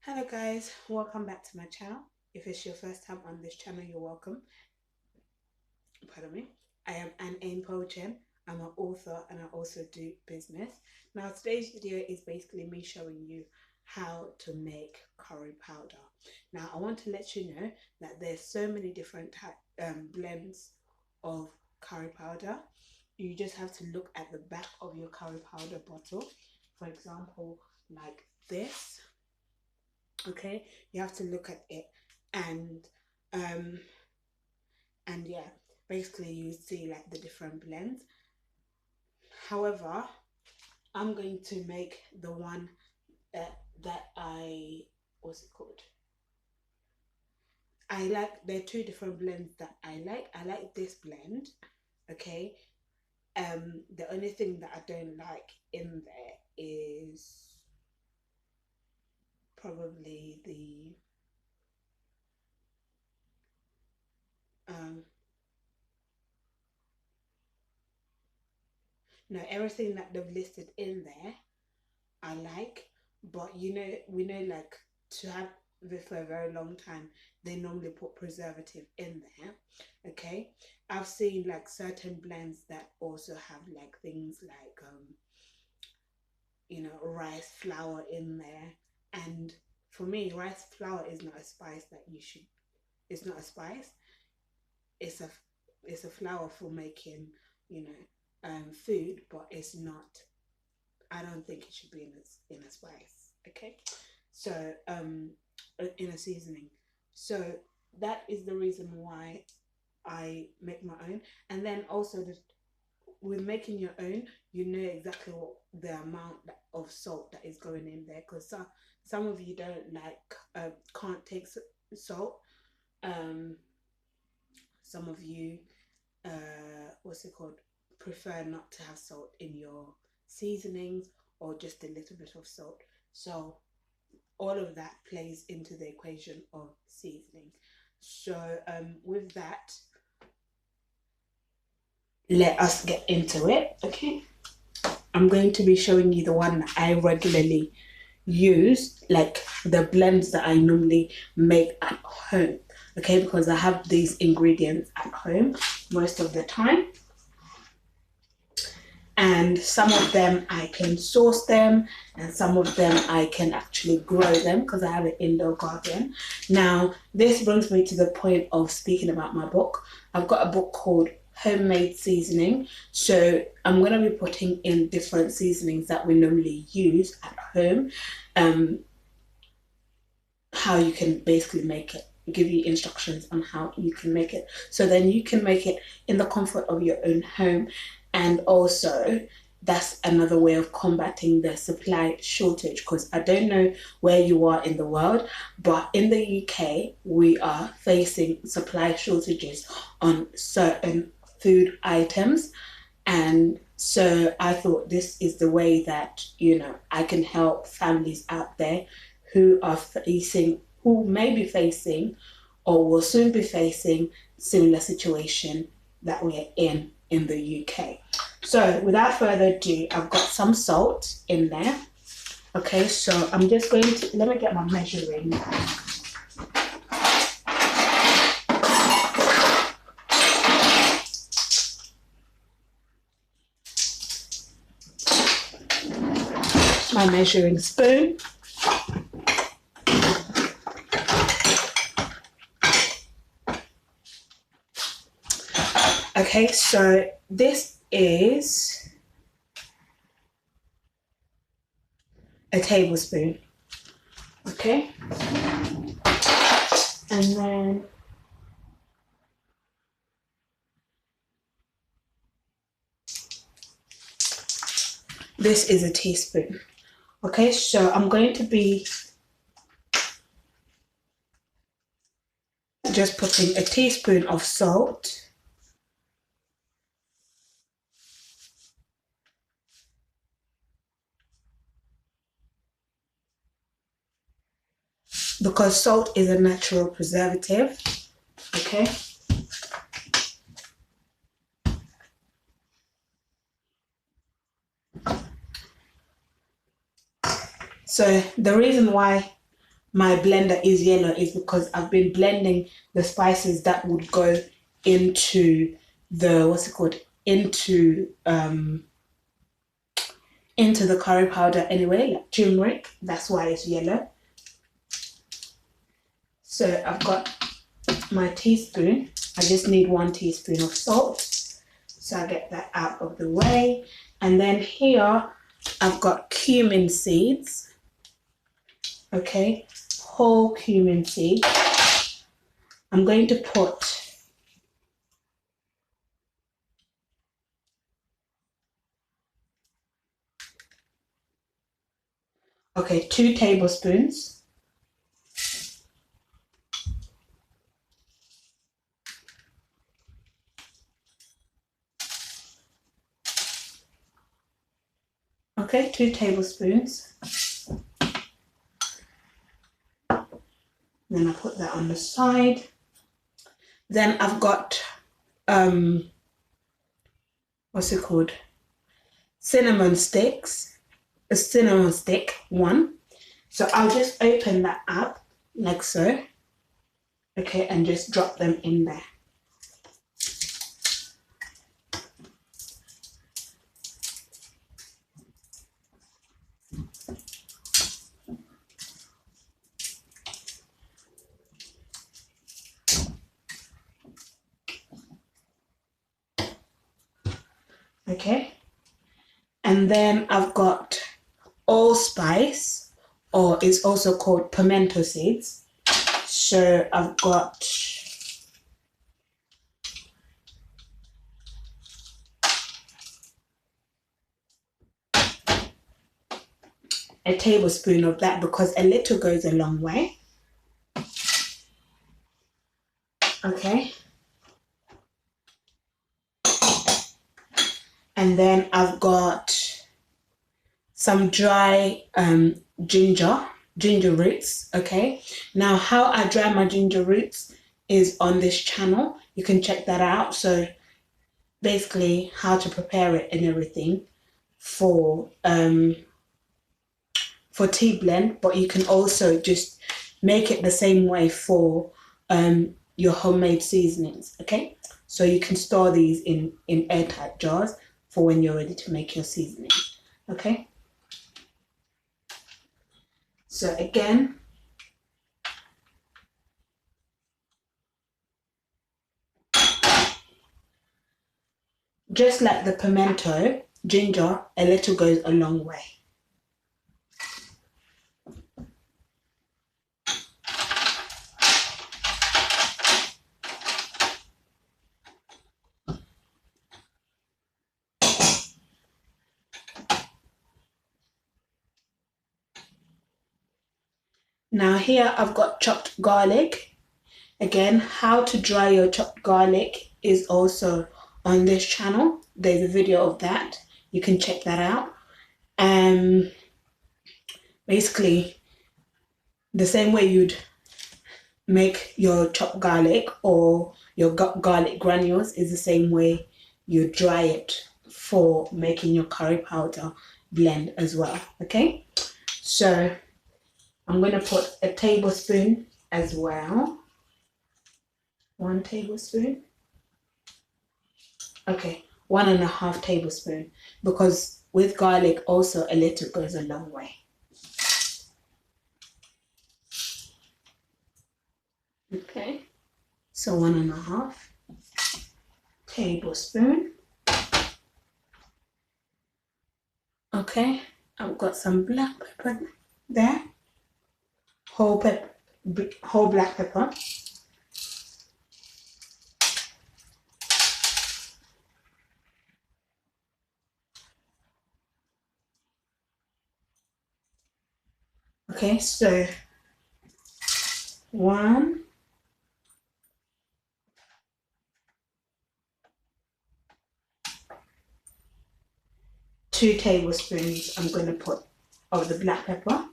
Hello guys, welcome back to my channel. If it's your first time on this channel, you're welcome. Pardon me. I am A.H.P. I'm an author and I also do business. Now today's video is basically me showing you how to make curry powder. Now I want to let you know that there's so many different blends of curry powder. You just have to look at the back of your curry powder bottle. For example, like this. Okay, you have to look at it and um yeah, basically you see like the different blends. However, I'm going to make the one that I what's it called I like. There are two different blends that I like this blend. Okay, the only thing that I don't like in there is probably the um no, everything that they've listed in there I like, but we know like to have this for a very long time, they normally put preservative in there. Okay, I've seen like certain blends that also have like things like rice flour in there, and for me, rice flour is not a spice that you should. It's not a spice. It's a it's a flour for making food, but it's not. I don't think it should be in a spice. Okay, so in a seasoning. So that is the reason why I make my own. And then also with making your own, you know exactly what the amount of salt that is going in there, because some of you don't like can't take salt. Um, some of you what's it called prefer not to have salt in your seasonings, or just a little bit of salt. So all of that plays into the equation of seasoning. So with that, let us get into it. Okay, I'm going to be showing you the one that I regularly use, like the blends that I normally make at home. Okay, because I have these ingredients at home most of the time, and some of them I can source them, and some of them I can actually grow them because I have an indoor garden. Now this brings me to the point of speaking about my book. I've got a book called Homemade Seasoning, so I'm going to be putting in different seasonings that we normally use at home, how you can basically make it, give you instructions on how you can make it, so then you can make it in the comfort of your own home. And also, that's another way of combating the supply shortage, because I don't know where you are in the world, but in the UK we are facing supply shortages on certain food items. And so I thought this is the way that I can help families out there who may be facing or will soon be facing similar situation that we're in the UK. So without further ado, I've got some salt in there. Okay, so I'm just going to, let me get my measuring. My measuring spoon. Okay, so this is a tablespoon. Okay, and then this is a teaspoon. Okay, so I'm going to be just putting a teaspoon of salt, because salt is a natural preservative. Okay, so the reason why my blender is yellow is because I've been blending the spices that would go into the, what's it called, into the curry powder anyway, like turmeric. That's why it's yellow. So I've got my teaspoon. I just need 1 teaspoon of salt. So I get that out of the way. And then here I've got cumin seeds. Okay, whole cumin seeds. I'm going to put okay, 2 tablespoons. Okay, 2 tablespoons. Then I put that on the side. Then I've got what's it called? Cinnamon sticks. A cinnamon stick, 1. So I'll just open that up like so. Okay, and just drop them in there. Okay, and then I've got allspice, or it's also called pimento seeds. So I've got a tablespoon of that because a little goes a long way. Okay, and then I've got some dry ginger roots. Okay, now how I dry my ginger roots is on this channel. You can check that out. So basically how to prepare it and everything for tea blend, but you can also just make it the same way for your homemade seasonings. Okay, so you can store these in airtight jars for when you're ready to make your seasoning. Okay, so again, just like the pimento, ginger, a little goes a long way. Now here I've got chopped garlic. Again, how to dry your chopped garlic is also on this channel. There's a video of that. You can check that out. Basically, the same way you'd make your chopped garlic or your garlic granules is the same way you dry it for making your curry powder blend as well. Okay, so I'm going to put a tablespoon as well. 1 tablespoon. Okay, 1.5 tablespoon, because with garlic also a little goes a long way. Okay, so 1.5 tablespoon. Okay, I've got some black pepper there, whole black pepper. Okay, so 1, 2 tablespoons I'm going to put of the black pepper.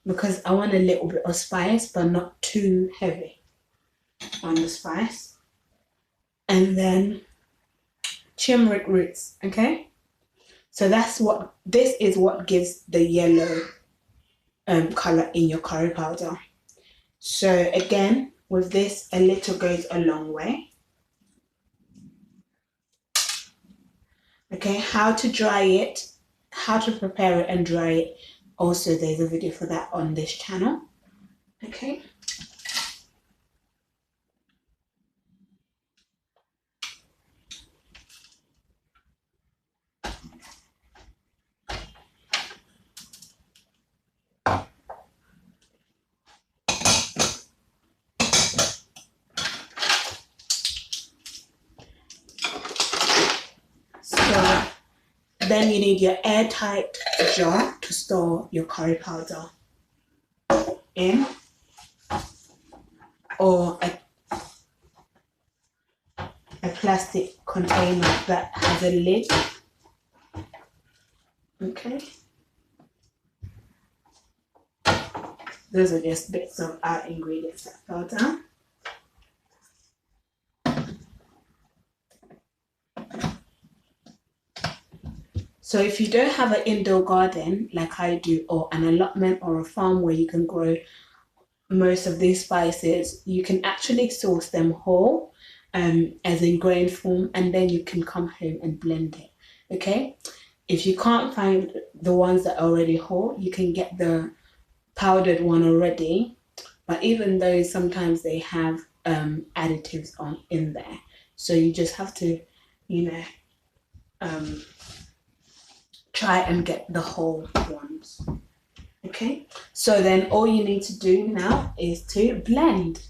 Because I want a little bit of spice, but not too heavy on the spice. And then turmeric roots, okay? So this is what gives the yellow color in your curry powder. So again, with this, a little goes a long way. Okay, how to dry it, how to prepare it and dry it. Also, there's a video for that on this channel. Okay. So then you need your airtight jar to store your curry powder in, or a plastic container that has a lid. Okay. Those are just bits of our ingredients that fell down. So if you don't have an indoor garden like I do, or an allotment or a farm where you can grow most of these spices, you can actually source them whole, as in grain form, and then you can come home and blend it. Okay, if you can't find the ones that are already whole, you can get the powdered one already, but even those, sometimes they have additives in there, so you just have to, you know, try and get the whole ones. Okay, so then all you need to do now is to blend.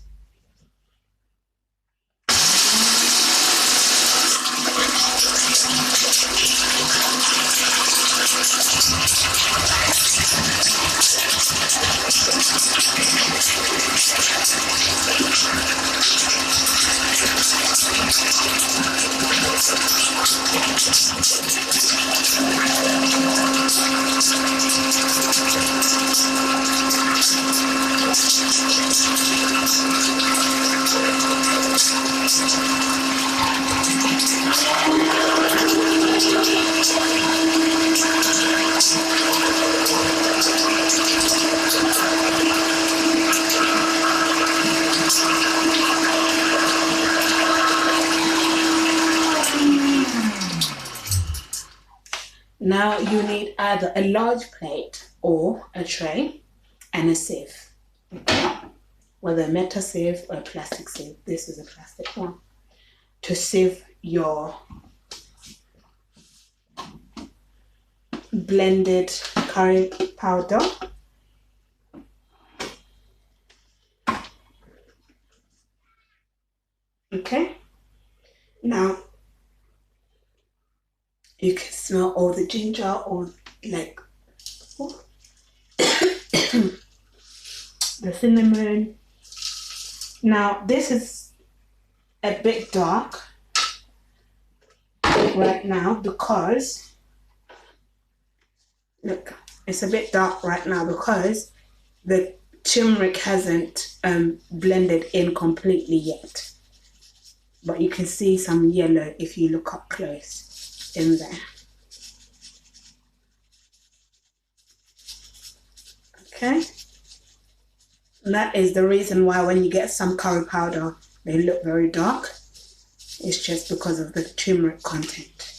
Now you need either a large plate or a tray and a sieve. Okay? Whether a metal sieve or a plastic sieve. This is a plastic one. To sieve your blended curry powder. Okay? Now you can smell all the ginger, or like the cinnamon. Now this is a bit dark right now because, look, it's a bit dark right now because the turmeric hasn't blended in completely yet, but you can see some yellow if you look up close in there. Okay, and that is the reason why when you get some curry powder they look very dark. It's just because of the turmeric content.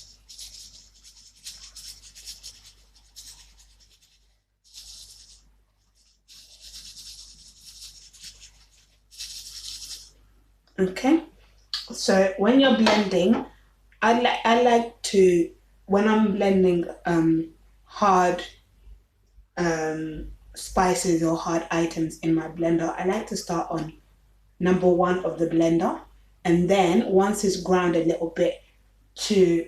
Okay, so when you're blending, I like to, when I'm blending hard spices or hard items in my blender, I like to start on number 1 of the blender, and then once it's ground a little bit to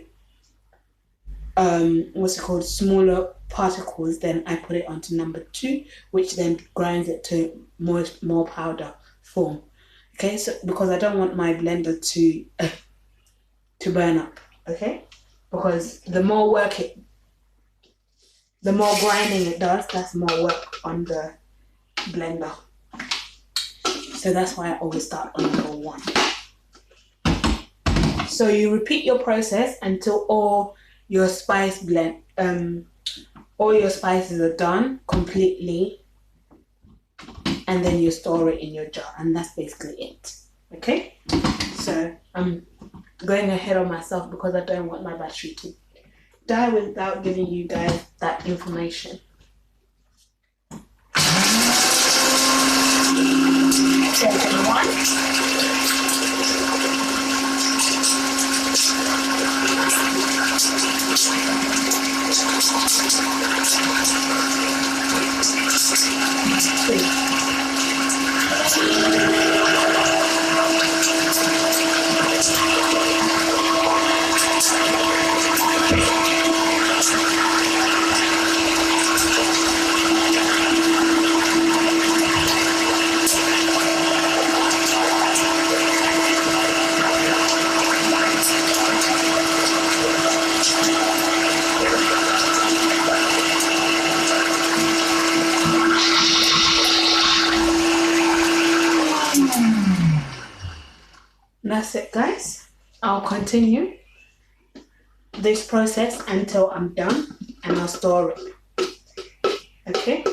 what's it called, smaller particles, then I put it onto number 2, which then grinds it to more powder form. Okay, so because I don't want my blender to burn up. Okay, because the more grinding it does, that's more work on the blender. So that's why I always start on number 1. So you repeat your process until all your spice blend, all your spices are done completely, and then you store it in your jar, and that's basically it. Okay, so I'm going ahead on myself because I don't want my battery to die without giving you guys that information. Second one. That's it, guys. I'll continue this process until I'm done, and I'll store it. Okay.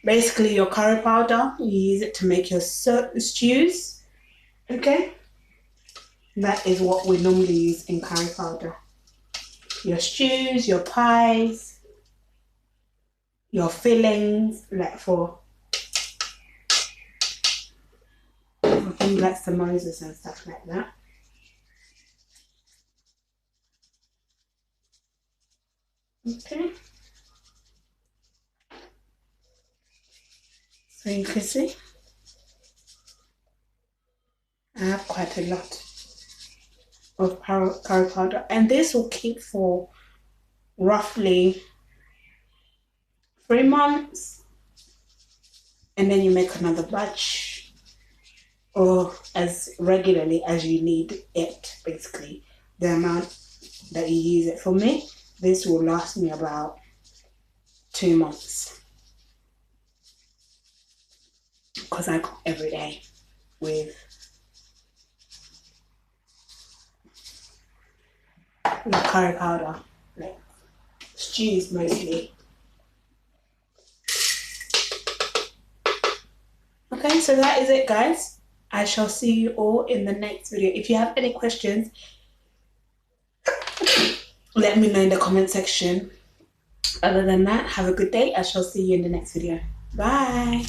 Basically, your curry powder, you use it to make your stews. Okay. That is what we normally use in curry powder. Your stews, your pies, your fillings, like for things like samosas and stuff like that. Okay. So you can see I have quite a lot of curry powder, and this will keep for roughly 3 months, and then you make another batch, or as regularly as you need it, basically the amount that you use it. For me, this will last me about 2 months because I cook every day with curry powder, like stews mostly. Okay, so that is it, guys. I shall see you all in the next video. If you have any questions, let me know in the comment section. Other than that, have a good day. I shall see you in the next video. Bye.